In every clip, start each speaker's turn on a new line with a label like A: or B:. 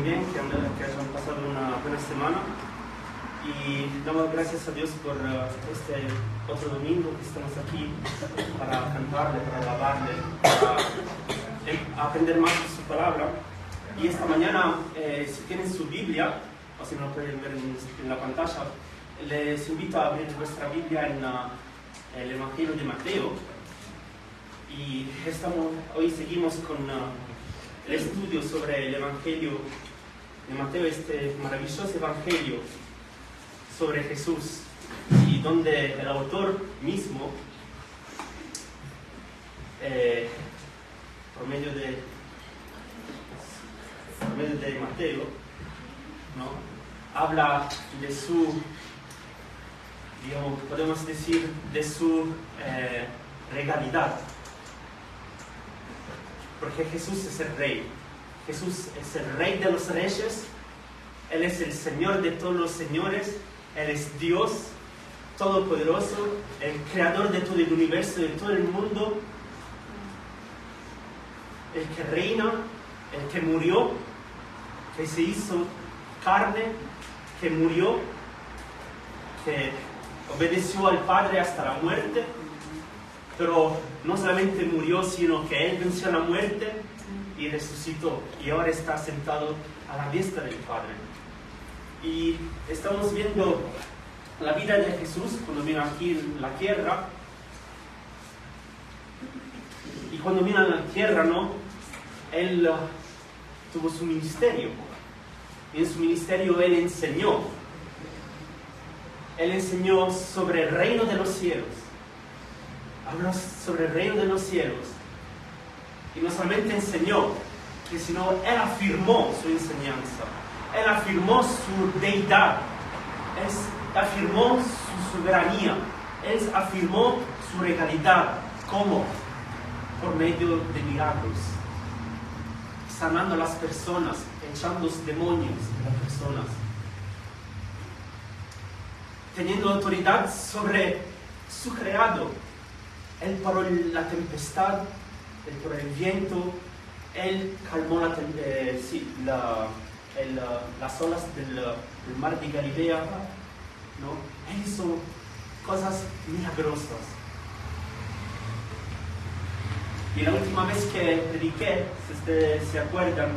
A: bien, que hayan pasado una buena semana y damos gracias a Dios por este otro domingo que estamos aquí para cantarle, para alabarle, para aprender más de su palabra. Y esta mañana, si tienen su Biblia, o si no lo pueden ver en la pantalla, les invito a abrir vuestra Biblia en el Evangelio de Mateo. Y hoy seguimos con el estudio sobre el Evangelio de Mateo, este maravilloso Evangelio sobre Jesús, y donde el autor mismo, por medio de Mateo, ¿no?, habla de su, digamos, podemos decir, de su regalidad. Porque Jesús es el Rey. Jesús es el Rey de los reyes. Él es el Señor de todos los señores. Él es Dios Todopoderoso, el Creador de todo el universo, de todo el mundo. El que reina, el que murió, que se hizo carne, que murió, que obedeció al Padre hasta la muerte. Pero no solamente murió, sino que Él venció la muerte y resucitó. Y ahora está sentado a la diestra del Padre. Y estamos viendo la vida de Jesús cuando vino aquí en la tierra. Y cuando vino a la tierra, ¿no?, Él tuvo su ministerio. Y en su ministerio Él enseñó. Él enseñó sobre el reino de los cielos. Habló sobre el reino de los cielos. Y no solamente enseñó, sino Él afirmó su enseñanza. Él afirmó su deidad. Él afirmó su soberanía. Él afirmó su regalidad. ¿Cómo? Por medio de milagros. Sanando a las personas, echando los demonios de las personas. Teniendo autoridad sobre su creado. Él paró la tempestad, Él paró el viento, Él calmó las olas del mar de Galilea, ¿no? Él hizo cosas milagrosas. Y la última vez que prediqué, si ustedes se acuerdan,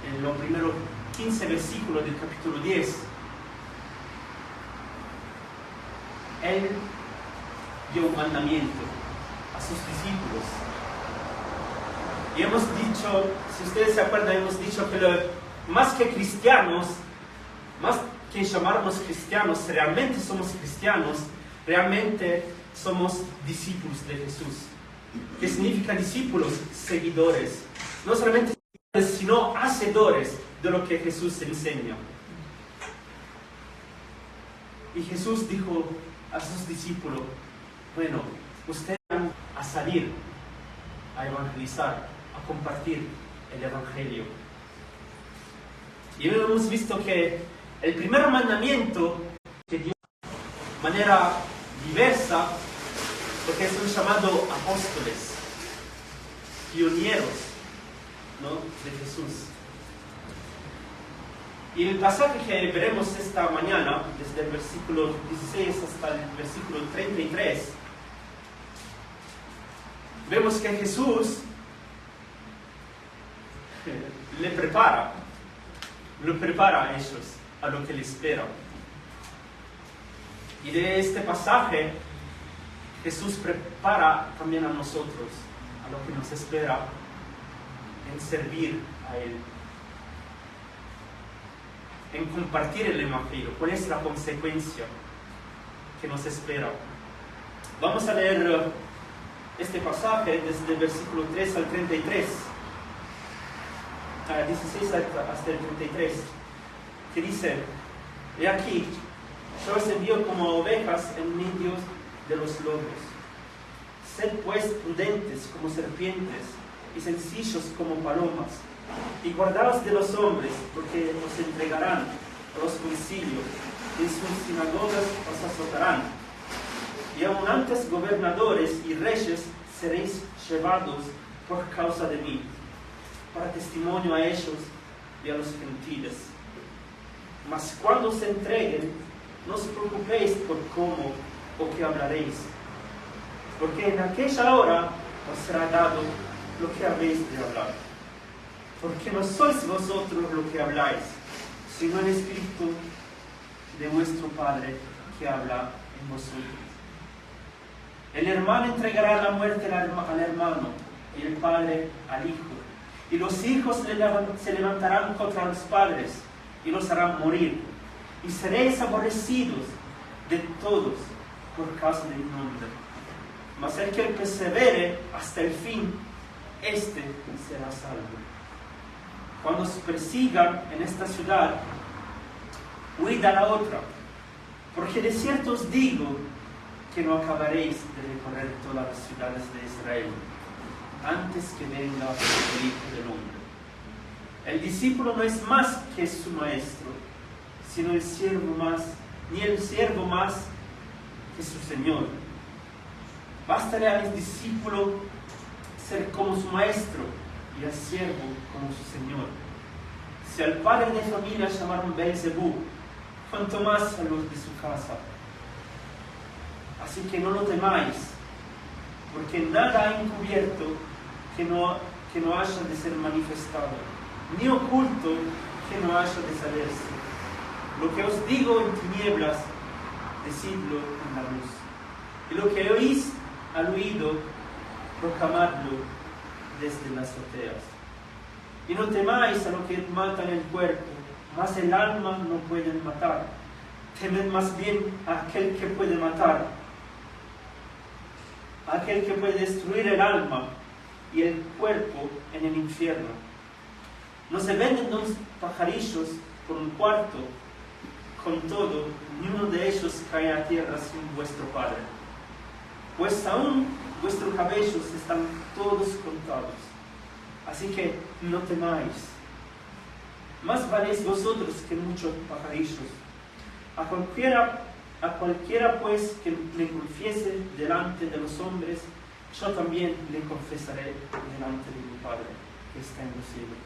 A: en los primeros 15 versículos del capítulo 10, Él dio un mandamiento a sus discípulos. Y hemos dicho, si ustedes se acuerdan, hemos dicho que más que cristianos, más que llamarnos cristianos, realmente somos cristianos, realmente somos discípulos de Jesús. ¿Qué significa discípulos? Seguidores. No solamente seguidores, sino hacedores de lo que Jesús enseña. Y Jesús dijo a sus discípulos: bueno, ustedes van a salir a evangelizar, a compartir el Evangelio. Y hemos visto que el primer mandamiento que dio de manera diversa, porque es un llamado apóstoles, pioneros, ¿no?, de Jesús. Y el pasaje que veremos esta mañana, desde el versículo 16 hasta el versículo 33, vemos que Jesús le prepara a ellos a lo que les espera. Y de este pasaje, Jesús prepara también a nosotros a lo que nos espera en servir a Él, en compartir el Evangelio. ¿Cuál es la consecuencia que nos espera? Vamos a leer este pasaje desde el versículo 3 al 33, 16 hasta el 33, que dice: he aquí, yo os envío como ovejas en medio de los lobos. Sed pues prudentes como serpientes y sencillos como palomas, y guardaos de los hombres, porque os entregarán a los concilios, y en sus sinagogas os azotarán. Y aun antes gobernadores y reyes seréis llevados por causa de mí, para testimonio a ellos y a los gentiles. Mas cuando se entreguen, no os preocupéis por cómo o qué hablaréis, porque en aquella hora os será dado lo que habéis de hablar. Porque no sois vosotros lo que habláis, sino el Espíritu de vuestro Padre que habla en vosotros. El hermano entregará la muerte al hermano, y el padre al hijo. Y los hijos se levantarán contra los padres, y los harán morir. Y seréis aborrecidos de todos por causa de mi nombre. Mas el que persevere hasta el fin, éste será salvo. Cuando os persigan en esta ciudad, huid a la otra, porque de cierto os digo que no acabaréis de recorrer todas las ciudades de Israel antes que venga el Hijo del Hombre. El discípulo no es más que su maestro, sino el siervo más, ni el siervo más que su Señor. Bástarle al discípulo ser como su maestro y al siervo como su Señor. Si al padre de familia llamaron Beelzebú, cuanto más a los de su casa. Así que no lo temáis, porque nada ha encubierto que no haya de ser manifestado, ni oculto que no haya de saberse. Lo que os digo en tinieblas, decidlo en la luz. Y lo que oís al oído, proclamadlo desde las azoteas. Y no temáis a lo que matan el cuerpo, mas el alma no pueden matar. Temed más bien a aquel que puede matar, a aquel que puede destruir el alma y el cuerpo en el infierno. No se venden dos pajarillos por un cuarto, con todo, ni uno de ellos cae a tierra sin vuestro Padre. Pues aún vuestros cabellos están todos contados. Así que no temáis. Más valéis vosotros que muchos pajarillos. A cualquiera pues que le confiese delante de los hombres, yo también le confesaré delante de mi Padre que está en los cielos.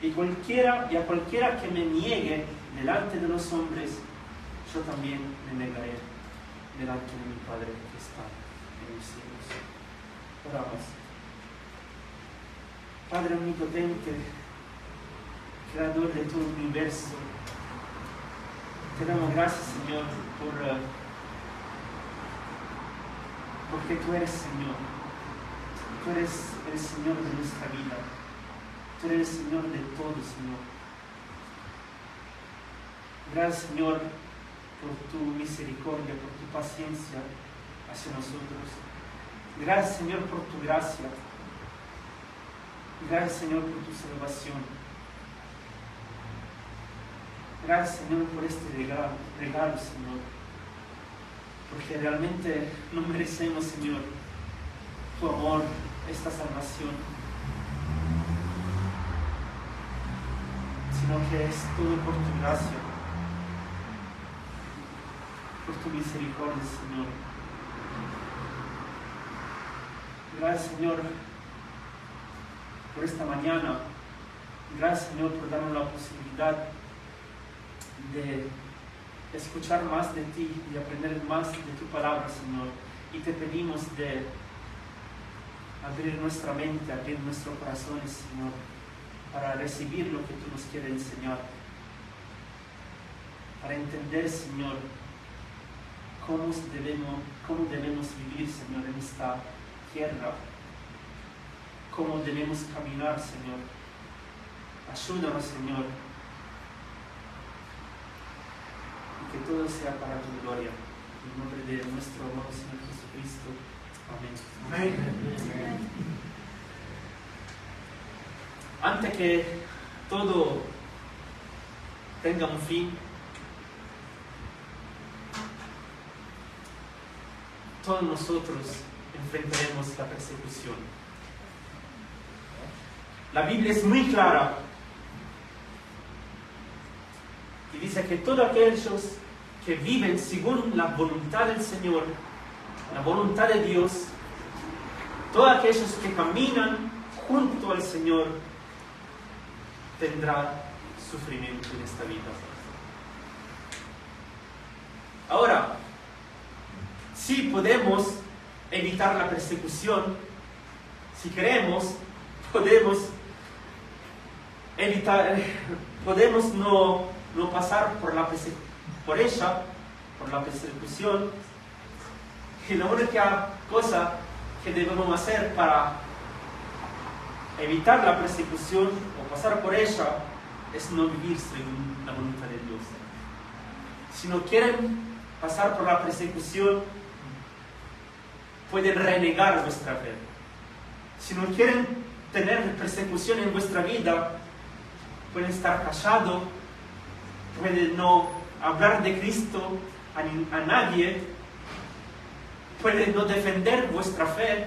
A: Y a cualquiera que me niegue delante de los hombres, yo también le negaré delante de mi Padre que está en los cielos. Oramos. Padre omnipotente, creador de todo el universo, te damos gracias, Señor, porque tú eres Señor. Tú eres el Señor de nuestra vida. Tú eres el Señor de todo, Señor. Gracias, Señor, por tu misericordia, por tu paciencia hacia nosotros. Gracias, Señor, por tu gracia. Gracias, Señor, por tu salvación. Gracias, Señor, por este regalo, Señor. Porque realmente no merecemos, Señor, tu amor, esta salvación. Sino que es todo por tu gracia, por tu misericordia, Señor. Gracias, Señor, por esta mañana. Gracias, Señor, por darnos la posibilidad de escuchar más de ti y aprender más de tu palabra, Señor. Y te pedimos de abrir nuestra mente, abrir nuestros corazones, Señor, para recibir lo que tú nos quieres enseñar, para entender, Señor, cómo debemos vivir, Señor, en esta tierra, cómo debemos caminar, Señor. Ayúdanos, Señor, y que todo sea para tu gloria. En nombre de nuestro amado Señor Jesucristo. Amén. Amén. Antes que todo tenga un fin, todos nosotros enfrentaremos la persecución. La Biblia es muy clara y dice que todos aquellos que viven según la voluntad del Señor, la voluntad de Dios, todos aquellos que caminan junto al Señor, tendrán sufrimiento en esta vida. Ahora, sí podemos evitar la persecución, si queremos, podemos no pasar por la persecución. Y la única cosa que debemos hacer para evitar la persecución o pasar por ella es no vivir según la voluntad de Dios. Si no quieren pasar por la persecución, pueden renegar vuestra fe. Si no quieren tener persecución en vuestra vida, pueden estar callados, pueden no hablar de Cristo a nadie, pueden no defender vuestra fe,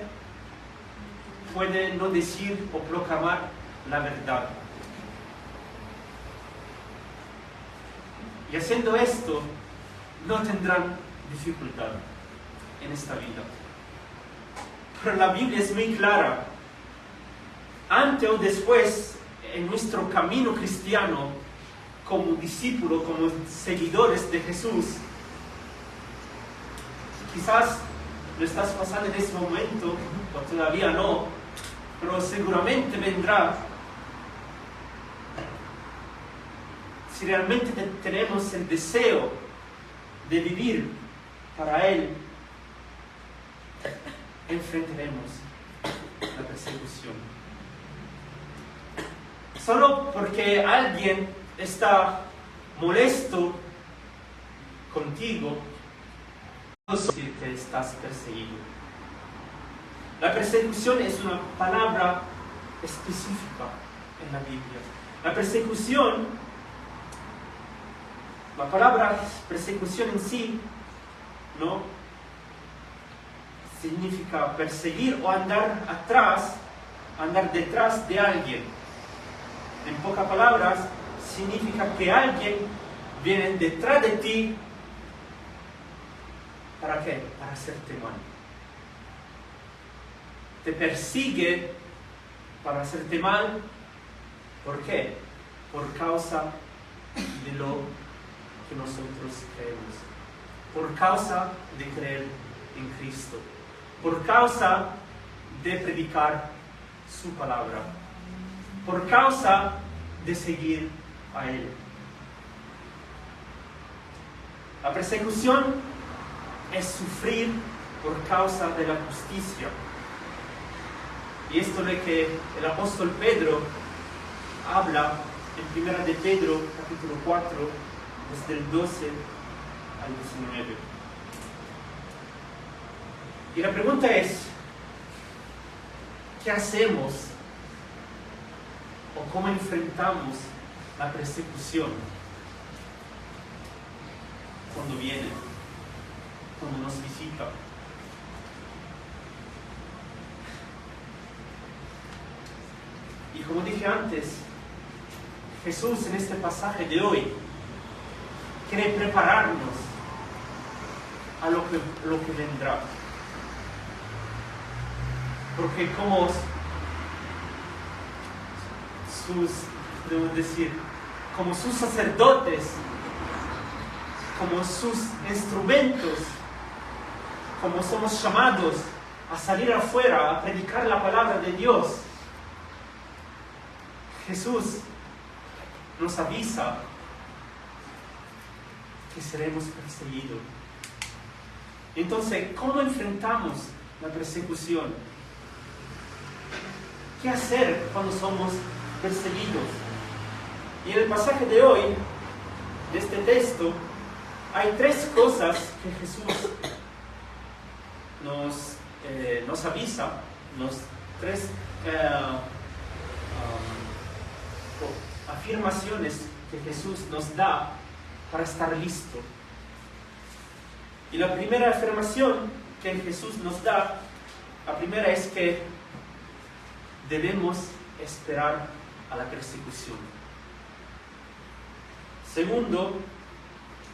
A: pueden no decir o proclamar la verdad. Y haciendo esto, no tendrán dificultad en esta vida. Pero la Biblia es muy clara. Antes o después, en nuestro camino cristiano, como discípulos, como seguidores de Jesús, quizás lo estás pasando en ese momento, o todavía no, pero seguramente vendrá. Si realmente tenemos el deseo de vivir para Él, enfrentaremos la persecución. Solo porque alguien está molesto contigo, no significa que estás perseguido. La persecución es una palabra específica en la Biblia. La palabra persecución en sí, ¿no?, significa perseguir o andar detrás de alguien. En pocas palabras, significa que alguien viene detrás de ti. ¿Para qué? Para hacerte mal. Te persigue para hacerte mal. ¿Por qué? Por causa de lo que nosotros creemos. Por causa de creer en Cristo. Por causa de predicar su palabra. Por causa de seguir a Él. La persecución es sufrir por causa de la justicia. Y esto es lo que el apóstol Pedro habla en 1 de Pedro, capítulo 4, desde el 12 al 19. Y la pregunta es, ¿qué hacemos o cómo enfrentamos la persecución cuando viene, cuando nos visita? Y como dije antes, Jesús en este pasaje de hoy quiere prepararnos a lo que vendrá. Porque como como sus sacerdotes, como sus instrumentos, como somos llamados a salir afuera, a predicar la palabra de Dios, Jesús nos avisa que seremos perseguidos. Entonces, ¿cómo enfrentamos la persecución? ¿Qué hacer cuando somos perseguidos? Y en el pasaje de hoy, de este texto, hay tres cosas que Jesús nos avisa, tres afirmaciones que Jesús nos da para estar listo. Y la primera afirmación que Jesús nos da, la primera es que debemos esperar a la persecución. Segundo,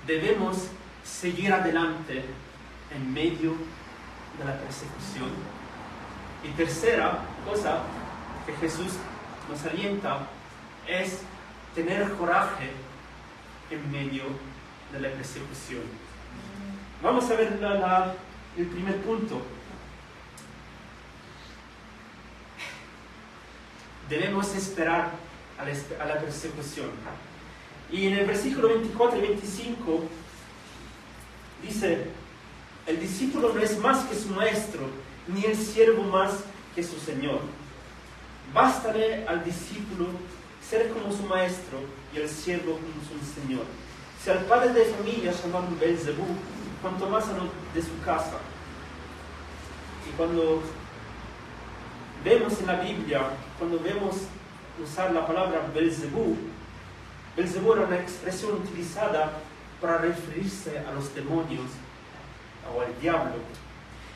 A: debemos seguir adelante en medio de la persecución. Y tercera cosa que Jesús nos alienta es tener coraje en medio de la persecución. Vamos a ver el primer punto. Debemos esperar a la persecución. Y en el versículo 24 y 25 dice: el discípulo no es más que su maestro, ni el siervo más que su señor. Bástale al discípulo ser como su maestro y al siervo como su señor. Si al padre de familia llamaron Belzebú, cuanto más a lo de su casa. Y cuando vemos en la Biblia, cuando vemos usar la palabra Belzebú, Belzebú era una expresión utilizada para referirse a los demonios o al diablo.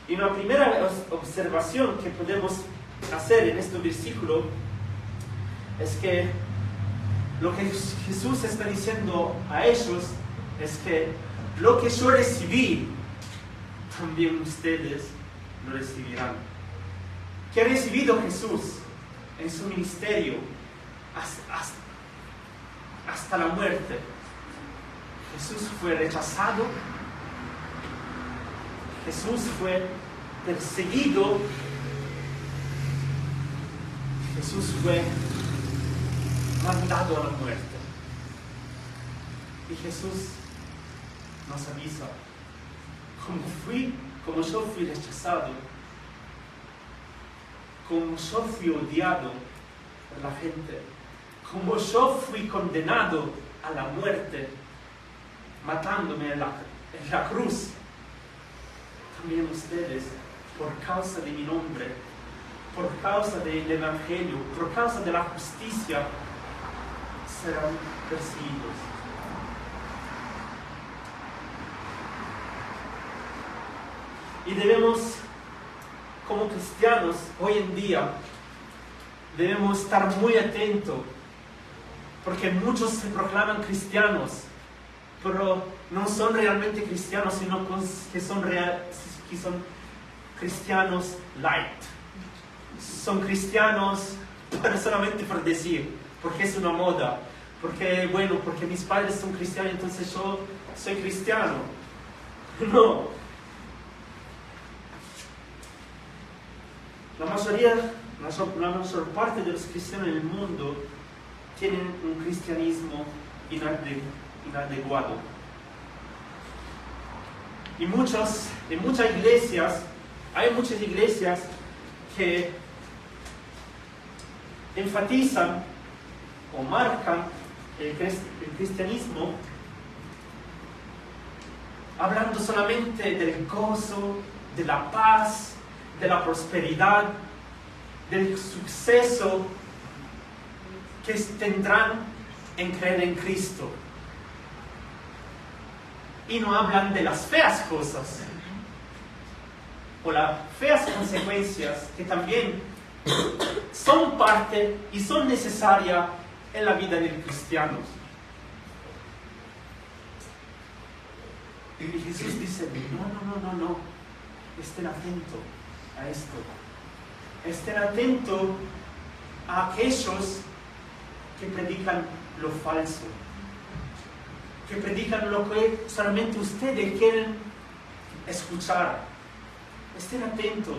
A: Y una primera observación que podemos hacer en este versículo es que lo que Jesús está diciendo a ellos es que lo que yo recibí, también ustedes lo recibirán. ¿Qué ha recibido Jesús en su ministerio hasta la muerte? Jesús fue rechazado, Jesús fue perseguido, Jesús fue mandado a la muerte. Y Jesús nos avisa: como yo fui rechazado, como yo fui odiado por la gente, como yo fui condenado a la muerte, matándome en la cruz, también ustedes, por causa de mi nombre, por causa del Evangelio, por causa de la justicia, serán perseguidos. Y debemos, como cristianos, hoy en día, debemos estar muy atentos, porque muchos se proclaman cristianos, pero no son realmente cristianos, sino que son cristianos light. Son cristianos, pero solamente por decir, porque es una moda, porque mis padres son cristianos, entonces yo soy cristiano. No. La mayor parte de los cristianos en el mundo tienen un cristianismo inadecuado. Y hay muchas iglesias que enfatizan o marcan el cristianismo hablando solamente del gozo, de la paz, de la prosperidad, del suceso que tendrán en creer en Cristo. Y no hablan de las feas cosas o las feas consecuencias que también son parte y son necesarias en la vida del cristiano. Y Jesús dice: no, estén atentos a esto. Estén atentos a aquellos que predican lo falso, que predican lo que solamente ustedes quieren escuchar. Estén atentos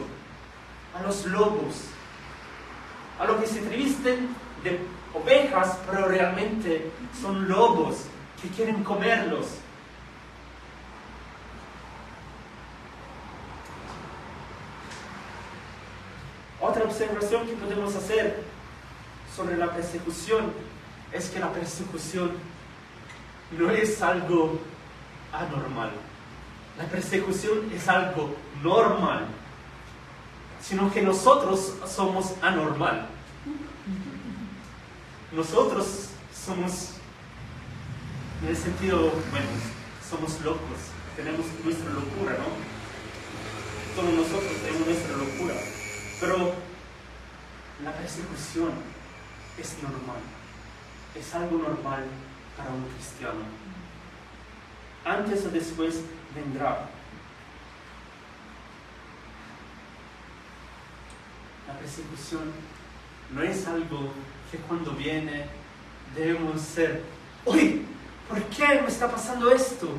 A: a los lobos, a los que se visten de ovejas, pero realmente son lobos que quieren comerlos. Otra observación que podemos hacer sobre la persecución es que la persecución no es algo anormal. La persecución es algo normal, sino que nosotros somos anormal. Nosotros somos, en el sentido, somos locos, tenemos nuestra locura, ¿no? Todos nosotros tenemos nuestra locura, pero la persecución es normal, es algo normal para un cristiano. Antes o después vendrá. La persecución no es algo que cuando viene debemos ser, uy, ¿por qué me está pasando esto?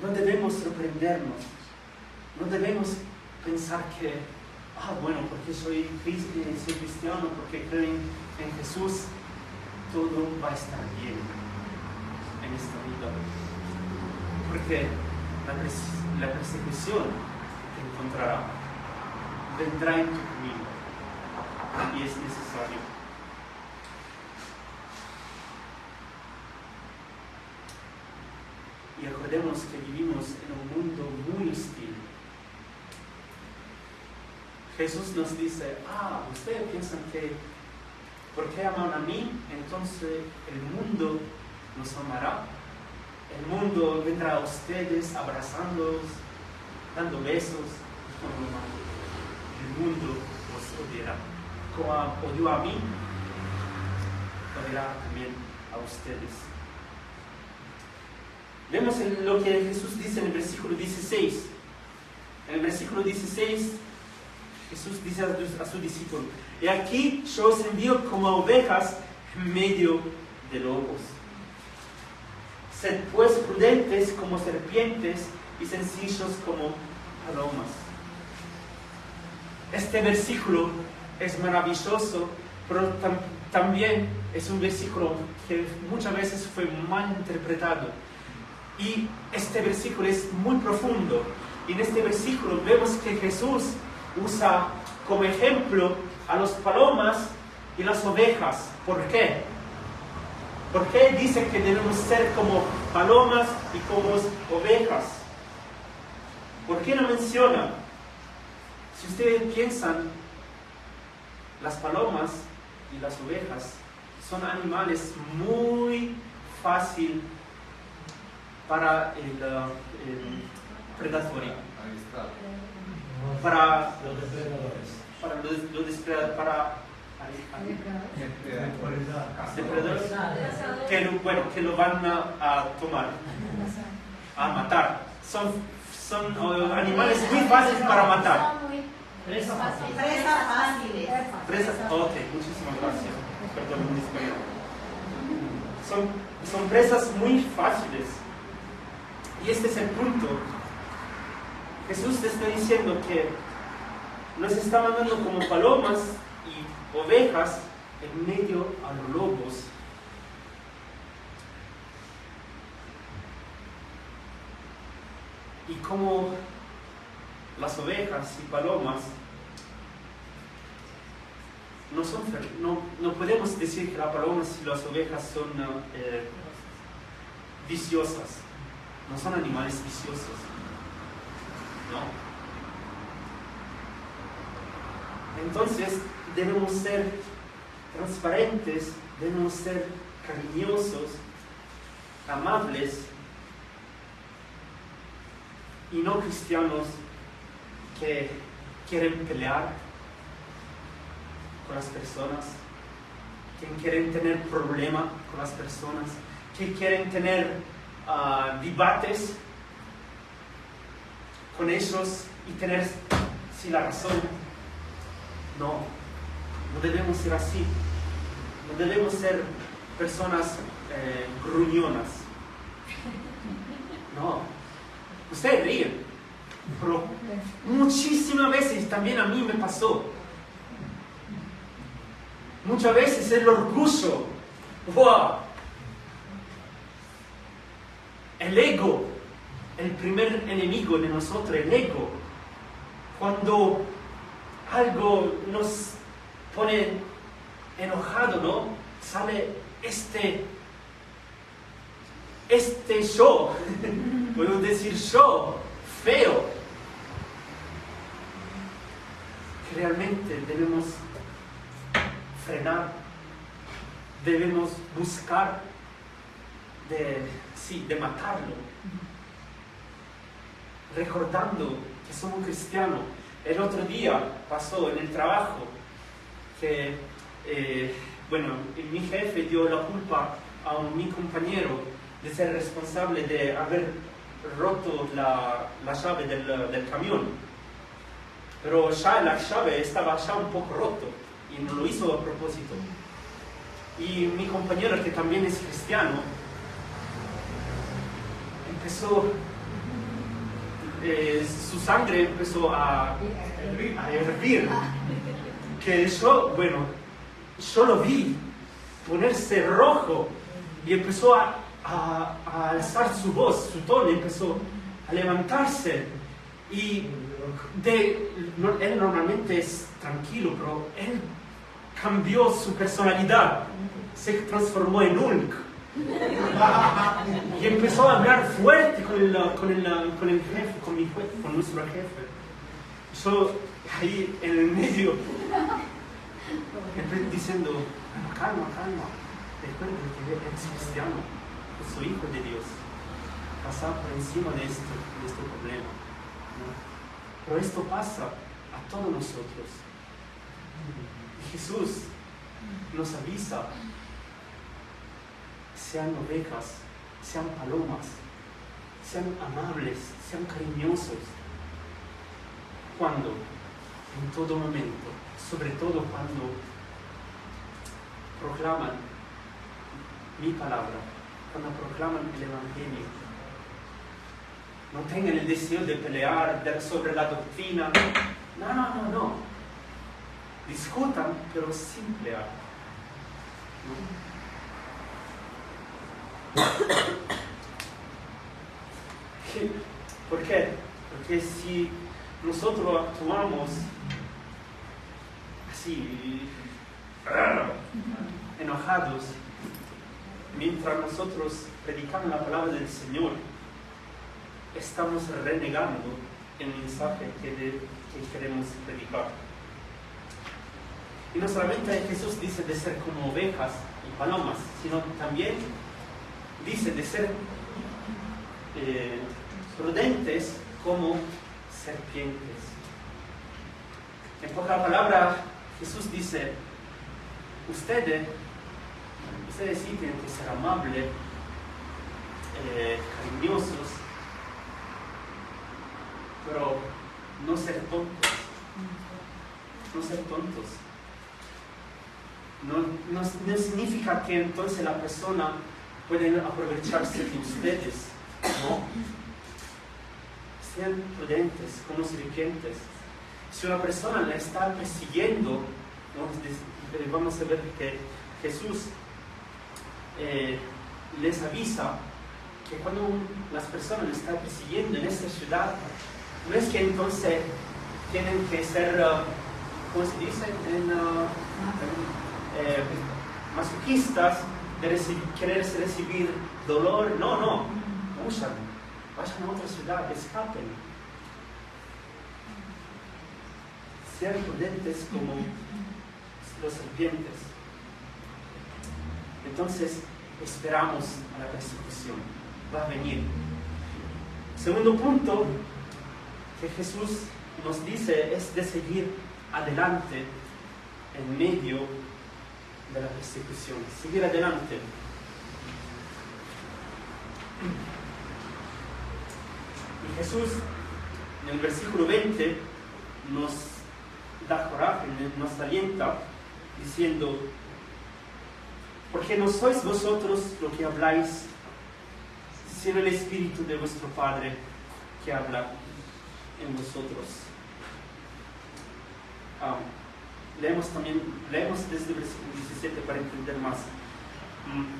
A: No debemos sorprendernos, no debemos pensar que, bueno, porque soy cristiano, porque creo en Jesús, todo va a estar bien en esta vida. Porque la persecución te encontrará, vendrá en tu camino y es necesario. Y acordemos que vivimos en un mundo muy hostil. Jesús nos dice, ustedes piensan que porque aman a mí, entonces el mundo los amará. El mundo vendrá a ustedes abrazándolos, dando besos. El mundo os odiará. Como odió a mí, odiará también a ustedes. Vemos lo que Jesús dice en el versículo 16. En el versículo 16, Jesús dice a su discípulo, y aquí yo os envío como ovejas en medio de lobos. Sed pues prudentes como serpientes y sencillos como palomas. Este versículo es maravilloso, pero también es un versículo que muchas veces fue mal interpretado. Y este versículo es muy profundo. Y en este versículo vemos que Jesús usa como ejemplo a las palomas y las ovejas. ¿Por qué? ¿Por qué dice que debemos ser como palomas y como ovejas? ¿Por qué no menciona? Si ustedes piensan, las palomas y las ovejas son animales muy fáciles para el predatorio, para depredadores que lo van a tomar, a matar. Son animales muy fáciles para matar.
B: Presas fáciles.
A: Ok, muchísimas gracias. Perdón, mi español. Son presas muy fáciles. Y este es el punto. Jesús te está diciendo que nos está mandando como palomas y ovejas en medio a los lobos. Y como las ovejas y palomas no podemos decir que las palomas y las ovejas son viciosas. No son animales viciosos. No. Entonces debemos ser transparentes, debemos ser cariñosos, amables y no cristianos que quieren pelear con las personas, que quieren tener problemas con las personas, que quieren tener debates con ellos y tener la razón. No debemos ser así. No debemos ser personas gruñonas. No. Ustedes ríen, pero muchísimas veces también a mí me pasó. Muchas veces el orgullo, ¡wow! El ego, el primer enemigo de nosotros, el ego. Cuando algo nos pone enojado, ¿no? Sale este yo, puedo decir yo, feo. Que realmente debemos frenar, debemos buscar de matarlo, recordando que somos cristianos. El otro día pasó en el trabajo que, mi jefe dio la culpa a mi compañero de ser responsable de haber roto la llave del camión. Pero ya la llave estaba ya un poco roto. y no lo hizo a propósito. Y mi compañero, que también es cristiano, empezó, su sangre empezó a hervir, que yo lo vi ponerse rojo y empezó a alzar su voz, su tono, y empezó a levantarse. Y él normalmente es tranquilo, pero él cambió su personalidad, se transformó en Hulk y empezó a hablar fuerte con el jefe, con nuestro jefe. Yo ahí en el medio diciendo, calma, recuerden que es cristiano, es su hijo de Dios, pasar por encima de este problema, ¿no? Pero esto pasa a todos nosotros. Y Jesús nos avisa: sean ovejas, sean palomas, sean amables, sean cariñosos. ¿Cuándo? En todo momento, sobre todo cuando proclaman mi palabra, cuando proclaman el Evangelio. No tengan el deseo de pelear sobre la doctrina. No. Discutan, pero sin pelear. ¿Por qué? Porque si nosotros actuamos así, enojados, mientras nosotros predicamos la palabra del Señor, estamos renegando el mensaje que queremos predicar. Y no solamente Jesús dice de ser como ovejas y palomas, sino también dice de ser prudentes como serpientes. En pocas palabras, Jesús dice: ustedes sí tienen que ser amables, cariñosos, pero no ser tontos. No ser tontos. No significa que entonces la persona puede aprovecharse de ustedes, ¿no? Sean prudentes como serpientes. Si una persona la está persiguiendo, ¿no? Vamos a ver que Jesús les avisa que cuando las personas le están persiguiendo en esta ciudad, no es que entonces tienen que ser, ¿cómo se dice? Masoquistas, de querer recibir dolor. No. Vayan a otra ciudad, escapen. Sean prudentes como los serpientes. Entonces, esperamos a la persecución. Va a venir. Segundo punto que Jesús nos dice es de seguir adelante en medio de la persecución. Seguir adelante. Y Jesús, en el versículo 20, nos da coraje, nos alienta, diciendo: porque no sois vosotros lo que habláis, sino el Espíritu de vuestro Padre que habla en vosotros. Leemos desde el versículo 17 para entender más.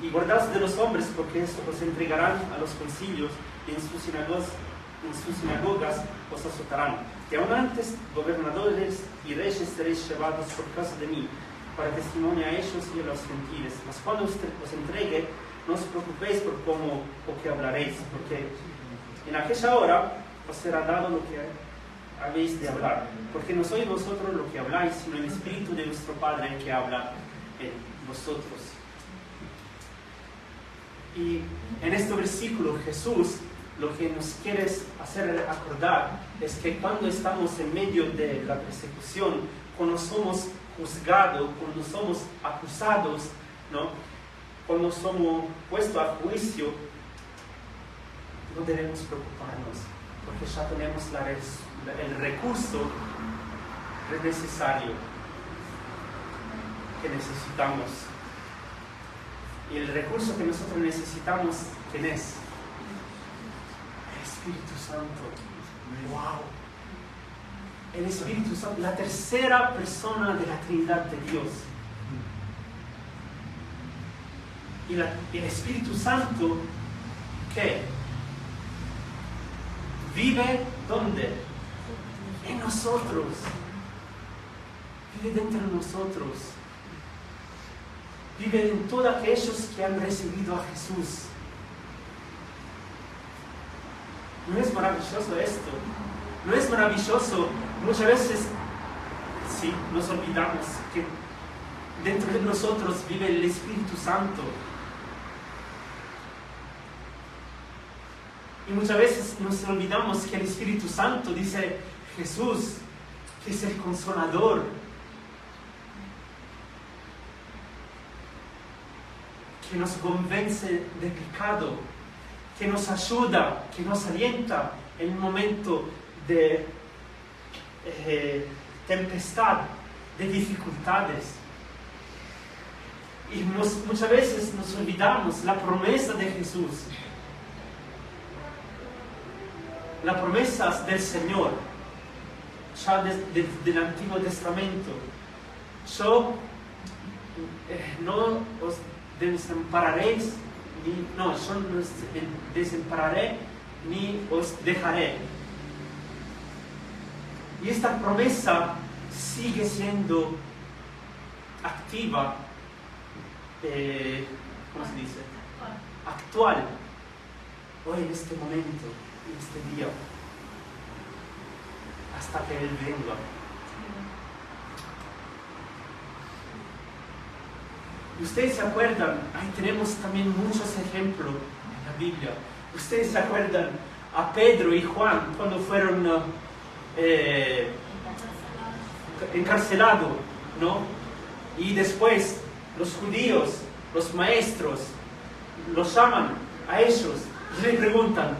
A: Y guardaos de los hombres, porque esto os entregarán a los concilios, y en sus sinagogas os azotarán. Y aún antes, gobernadores y reyes seréis llevados por causa de mí, para testimonio a ellos y a los gentiles. Mas cuando os entregue, no os preocupéis por cómo o qué hablaréis, porque en aquella hora os será dado lo que habéis de hablar. Porque no sois vosotros lo que habláis, sino el Espíritu de vuestro Padre que habla en vosotros. Y en este versículo Jesús lo que nos quiere hacer acordar es que cuando estamos en medio de la persecución, cuando somos juzgados, cuando somos acusados, ¿no? Cuando somos puestos a juicio, no debemos preocuparnos, porque ya tenemos el recurso necesario. que necesitamos. Y el recurso que nosotros necesitamos, ¿quién es? El Espíritu Santo. ¡Wow! El Espíritu Santo, la tercera persona de la Trinidad de Dios. Y el Espíritu Santo, ¿qué? Vive ¿dónde? En nosotros. Vive dentro de nosotros. Vive en todos aquellos que han recibido a Jesús. ¿No es maravilloso esto? ¿No es maravilloso? Muchas veces, sí, nos olvidamos que dentro de nosotros vive el Espíritu Santo. Y muchas veces nos olvidamos que el Espíritu Santo, dice Jesús, que es el Consolador. Que nos convence de pecado, que nos ayuda, que nos alienta en un momento de tempestad, de dificultades. Y muchas veces nos olvidamos la promesa de Jesús, las promesas del Señor, ya desde el Antiguo Testamento. Yo no os desampararéis, yo no os desampararé ni os dejaré. Y esta promesa sigue siendo activa, ¿cómo se dice? Actual, hoy en este momento, en este día, hasta que Él venga. Ustedes se acuerdan, ahí tenemos también muchos ejemplos en la Biblia. Ustedes se acuerdan a Pedro y Juan cuando fueron encarcelados, ¿no? Y después los judíos, los maestros, los llaman a ellos y les preguntan,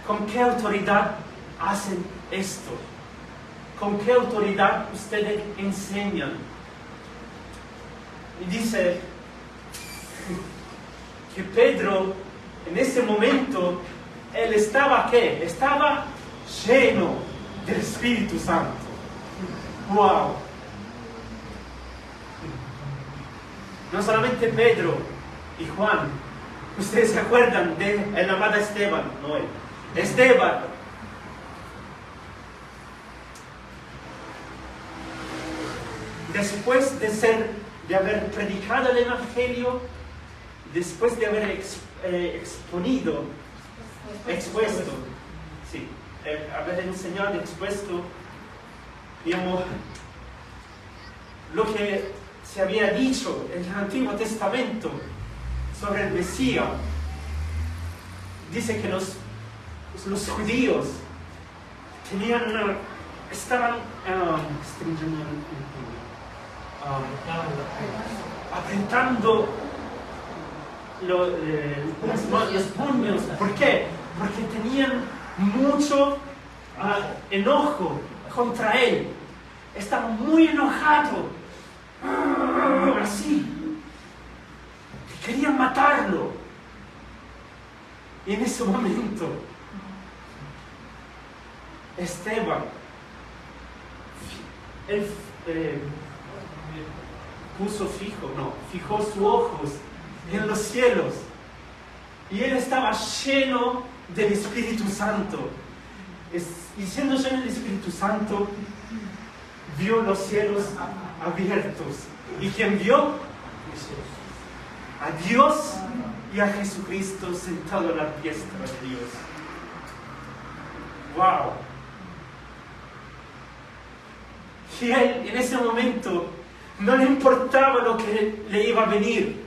A: ¿con qué autoridad hacen esto? ¿Con qué autoridad ustedes enseñan? Y dice que Pedro, en ese momento, él estaba ¿qué? Estaba lleno del Espíritu Santo. ¡Wow! No solamente Pedro y Juan, ustedes se acuerdan de el amado Esteban, ¿no? Esteban. Después de haber predicado el Evangelio, después de haber expuesto, sí, haber enseñado, expuesto, digamos, lo que se había dicho en el Antiguo Testamento sobre el Mesías. Dice que los judíos estaban apretando los puños. ¿Por qué? Porque tenían mucho enojo contra él. Estaban muy enojados, así, y querían matarlo. Y en ese momento Esteban, él fijó sus ojos en los cielos, y él estaba lleno del Espíritu Santo. Y siendo lleno del Espíritu Santo, vio los cielos abiertos. ¿Y quién vio? A Dios y a Jesucristo sentado a la diestra de Dios. ¡Wow! Y él en ese momento no le importaba lo que le iba a venir,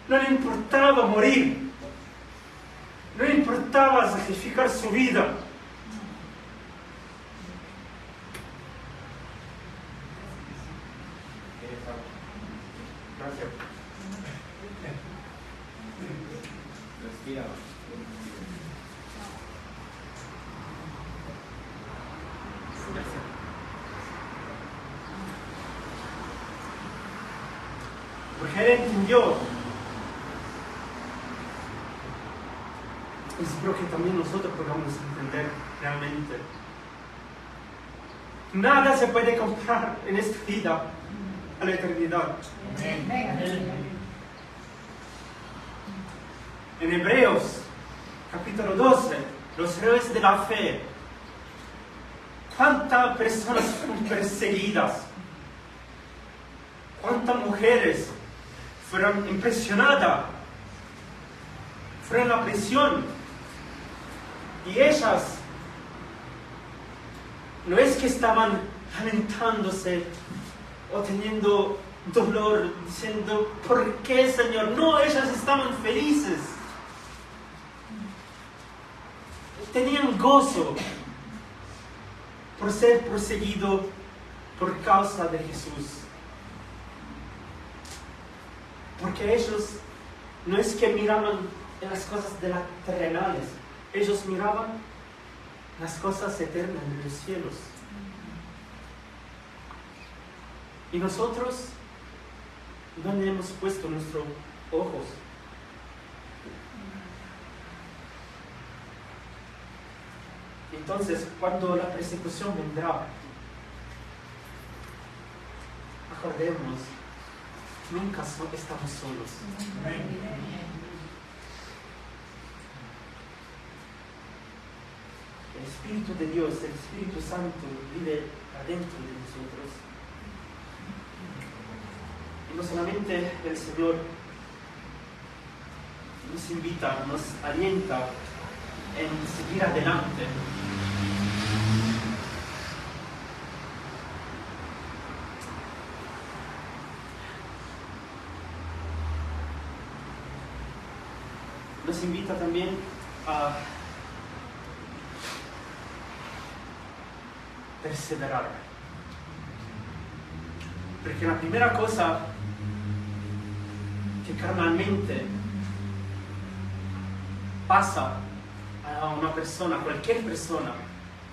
A: no le importaba morir, no le importaba sacrificar su vida. Gracias. Respira. Él entendió. Y espero que también nosotros podamos entender realmente. Nada se puede comprar en esta vida a la eternidad. En Hebreos, capítulo 12, los héroes de la fe. ¿Cuántas personas fueron perseguidas? ¿Cuántas mujeres fueron impresionadas? Fueron a la prisión. Y ellas no es que estaban lamentándose o teniendo dolor, diciendo, ¿por qué, Señor? No, ellas estaban felices. Tenían gozo por ser perseguido por causa de Jesús. Porque ellos no es que miraban en las cosas de las terrenales, ellos miraban las cosas eternas de los cielos. Y nosotros, ¿dónde hemos puesto nuestros ojos? Entonces, cuando la persecución vendrá, acordemos, nunca estamos solos. El Espíritu de Dios, el Espíritu Santo, vive adentro de nosotros. Y no solamente el Señor nos invita, nos alienta en seguir adelante. Nos invita también a perseverar. Porque la primera cosa que carnalmente pasa a una persona, cualquier persona,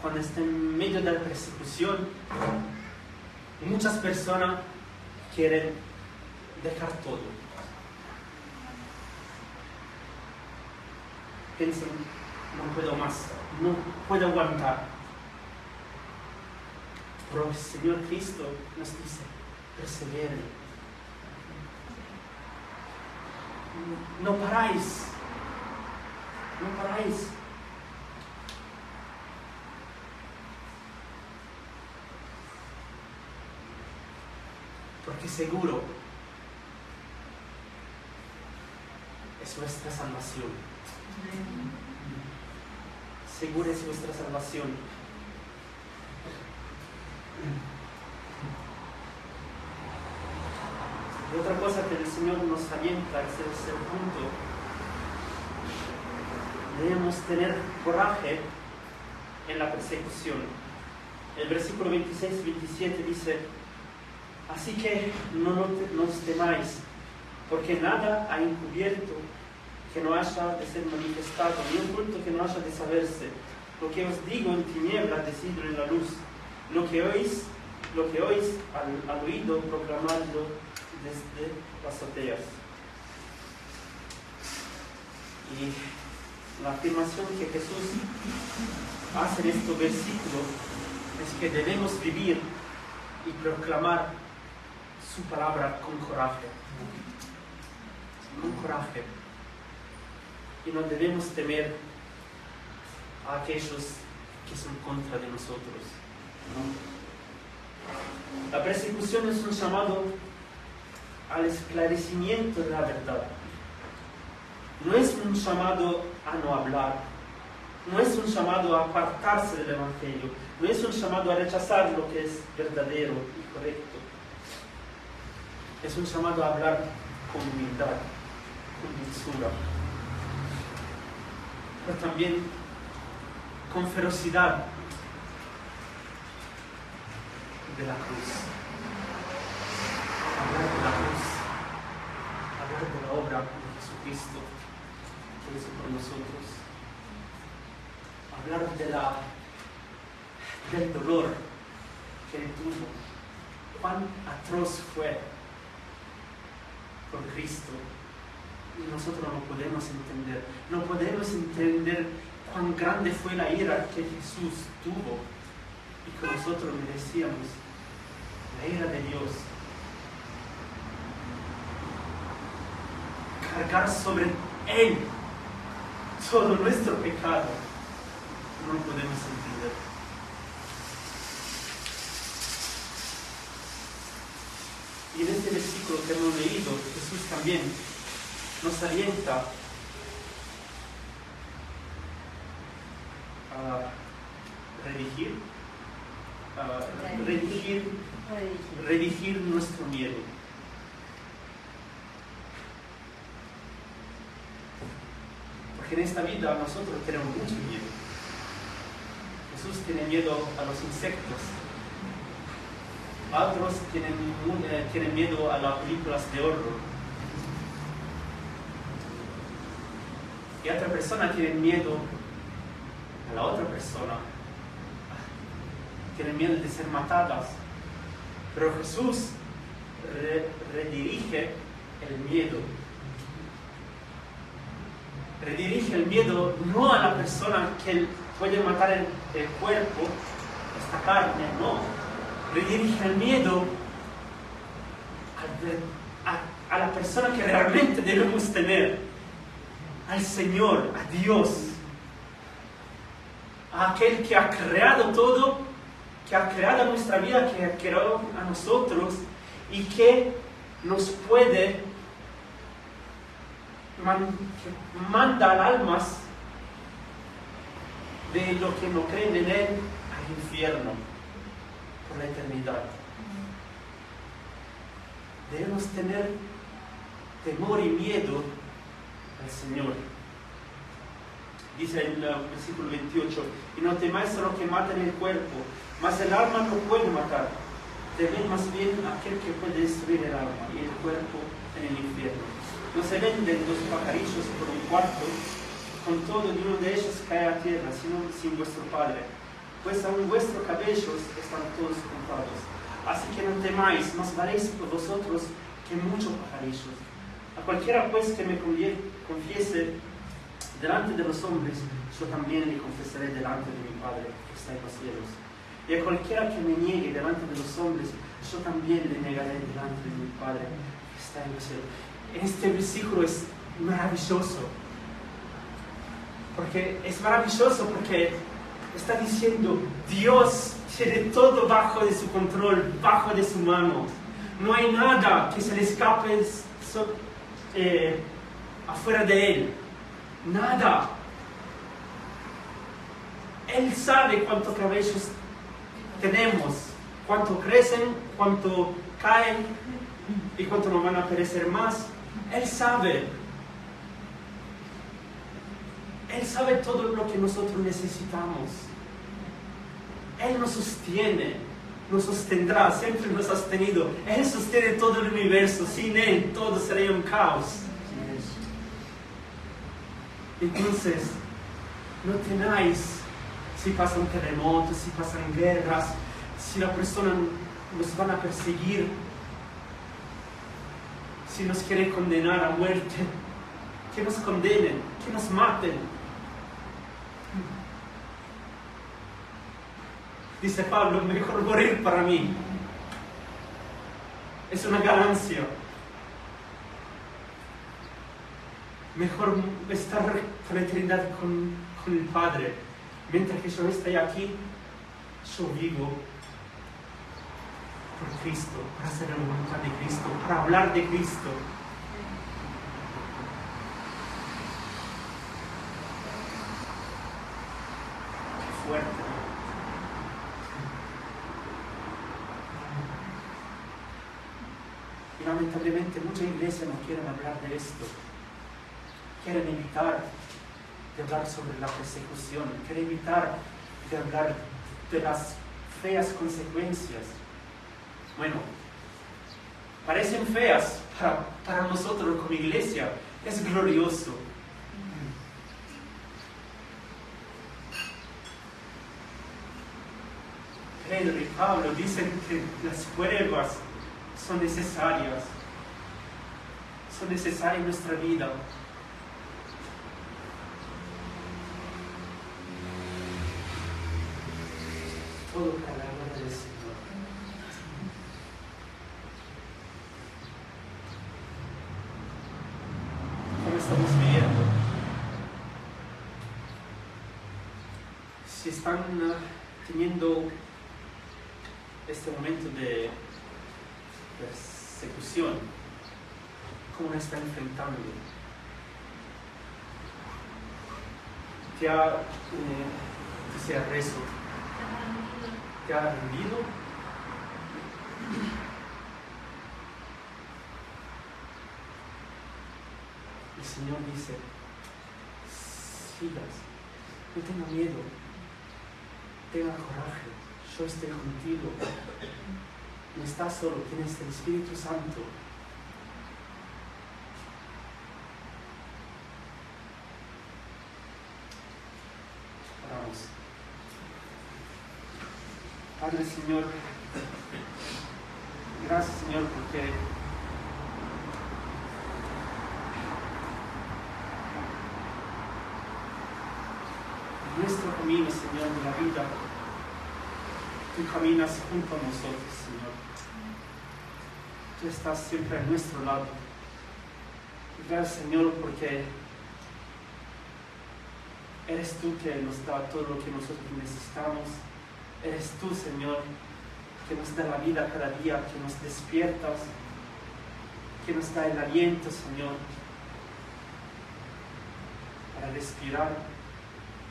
A: cuando está en medio de la persecución, muchas personas quieren dejar todo. Piensan, no puedo más, no puedo aguantar. Pero el Señor Cristo nos dice, perseveren. No paráis. No paráis. Porque seguro es nuestra salvación. Segura es nuestra salvación. Y otra cosa que el Señor nos alienta es el punto. Debemos tener coraje en la persecución. El versículo 26-27 dice: así que no os temáis, porque nada ha encubierto que no haya de ser manifestado, ni un punto que no haya de saberse. Lo que os digo en tinieblas, decidlo en la luz. Lo que oís al oído, proclamadlo desde las azoteas. Y la afirmación que Jesús hace en este versículo es que debemos vivir y proclamar su palabra con coraje. Con coraje. Y no debemos temer a aquellos que son contra de nosotros. ¿No? La persecución es un llamado al esclarecimiento de la verdad. No es un llamado a no hablar. No es un llamado a apartarse del Evangelio. No es un llamado a rechazar lo que es verdadero y correcto. Es un llamado a hablar con humildad, con dulzura, pero también con ferocidad de la cruz. Hablar de la cruz, hablar de la obra de Jesucristo que hizo por nosotros, hablar del dolor que él tuvo, cuán atroz fue, por Cristo. Y nosotros no podemos entender. No podemos entender cuán grande fue la ira que Jesús tuvo y que nosotros merecíamos. La ira de Dios. Cargar sobre Él todo nuestro pecado. No podemos entender. Y en este versículo que hemos leído, Jesús también nos alienta a redigir nuestro miedo. Porque en esta vida nosotros tenemos mucho miedo. Jesús tiene miedo a los insectos. Otros tienen miedo a las películas de horror. Y otra persona tiene miedo a la otra persona. Tienen miedo de ser matadas. Pero Jesús redirige el miedo. Redirige el miedo no a la persona que puede matar el cuerpo, esta carne, no. Redirige el miedo a la persona que realmente debemos tener, al Señor, a Dios, a aquel que ha creado todo, que ha creado nuestra vida, que ha creado a nosotros y que nos puede que manda al almas de los que no creen en Él al infierno por la eternidad. Debemos tener temor y miedo al Señor. Dice en el versículo 28, y no temáis a los que matan el cuerpo, mas el alma no puede matar. Temed más bien a aquel que puede destruir el alma y el cuerpo en el infierno. No se venden los pajarillos por un cuarto, con todo ni uno de ellos cae a tierra, sino sin vuestro Padre. Pues aún vuestros cabellos están todos contados. Así que no temáis, mas valéis por vosotros que muchos pajarillos. A cualquiera pues que me confiese delante de los hombres, yo también le confesaré delante de mi Padre que está en los cielos. Y a cualquiera que me niegue delante de los hombres, yo también le negaré delante de mi Padre que está en los cielos. Este versículo es maravilloso. Es maravilloso porque está diciendo, Dios tiene todo bajo de su control, bajo de su mano. No hay nada que se le escape afuera de Él. Nada. Él sabe cuántos cabellos tenemos, cuánto crecen, cuánto caen y cuánto nos van a perecer más. Él sabe. Él sabe todo lo que nosotros necesitamos. Él nos sostiene, nos sostendrá, siempre nos ha sostenido. Él sostiene todo el universo. Sin Él todo sería un caos. Entonces, no temáis si pasa un terremoto, si pasan guerras, si las personas nos van a perseguir, si nos quieren condenar a muerte, que nos condenen, que nos maten. Dice Pablo, mejor morir para mí. Es una ganancia. Mejor estar por la eternidad con el Padre. Mientras que yo esté aquí, yo vivo por Cristo, para hacer la voluntad de Cristo, para hablar de Cristo. Qué fuerte, ¿no? Y lamentablemente muchas iglesias no quieren hablar de esto. Quieren evitar de hablar sobre la persecución, quieren evitar de hablar de las feas consecuencias. Bueno, parecen feas para nosotros como iglesia, es glorioso. Pedro y Pablo dicen que las pruebas son necesarias, son necesarias en nuestra vida. Todo para la gloria del Señor. ¿Cómo estamos viviendo? Si están teniendo este momento de persecución, ¿cómo la están enfrentando? ¿Te ha rezo? ¿Te ha rendido? El Señor dice, sigas, no tenga miedo, tenga coraje, yo estoy contigo. No estás solo, tienes el Espíritu Santo. Oramos. Padre, Señor, gracias, Señor, porque en nuestro camino, Señor, de la vida, tú caminas junto a nosotros, Señor. Tú estás siempre a nuestro lado. Gracias, Señor, porque eres tú que nos da todo lo que nosotros necesitamos. Eres tú, Señor, que nos da la vida cada día, que nos despiertas, que nos da el aliento, Señor, para respirar.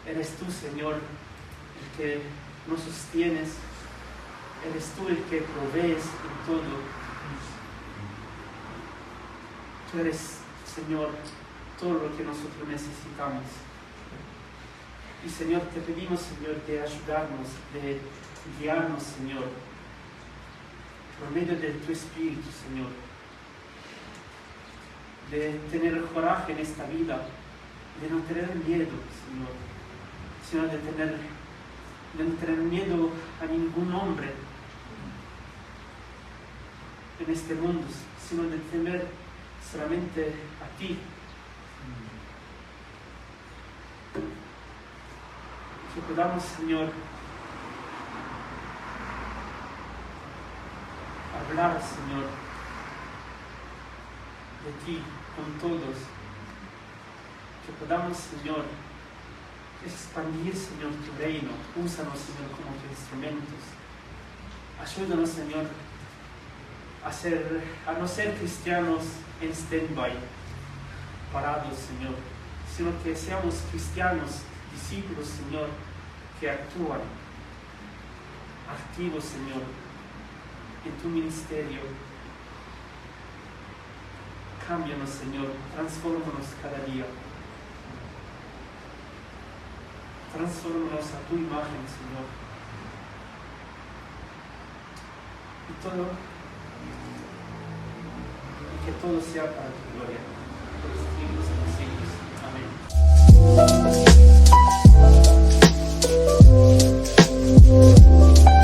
A: Eres tú, Señor, el que nos sostienes. Eres tú el que provees en todo. Tú eres, Señor, todo lo que nosotros necesitamos. Y, Señor, te pedimos, Señor, de ayudarnos, de guiarnos, Señor, por medio de tu Espíritu, Señor, de tener coraje en esta vida, de no tener miedo, Señor, sino de no tener miedo a ningún hombre en este mundo, sino de temer solamente a ti. Que podamos, Señor, hablar, Señor, de ti con todos. Que podamos, Señor, expandir, Señor, tu reino. Úsanos, Señor, como tus instrumentos. Ayúdanos, Señor, a no ser cristianos en stand-by, parados, Señor, sino que seamos cristianos, discípulos, Señor, que actúan, activos, Señor, en tu ministerio. Cámbianos, Señor, transfórmanos cada día. Transfórmanos a tu imagen, Señor. Y que todo sea para tu gloria, por los siglos de los siglos. Amén.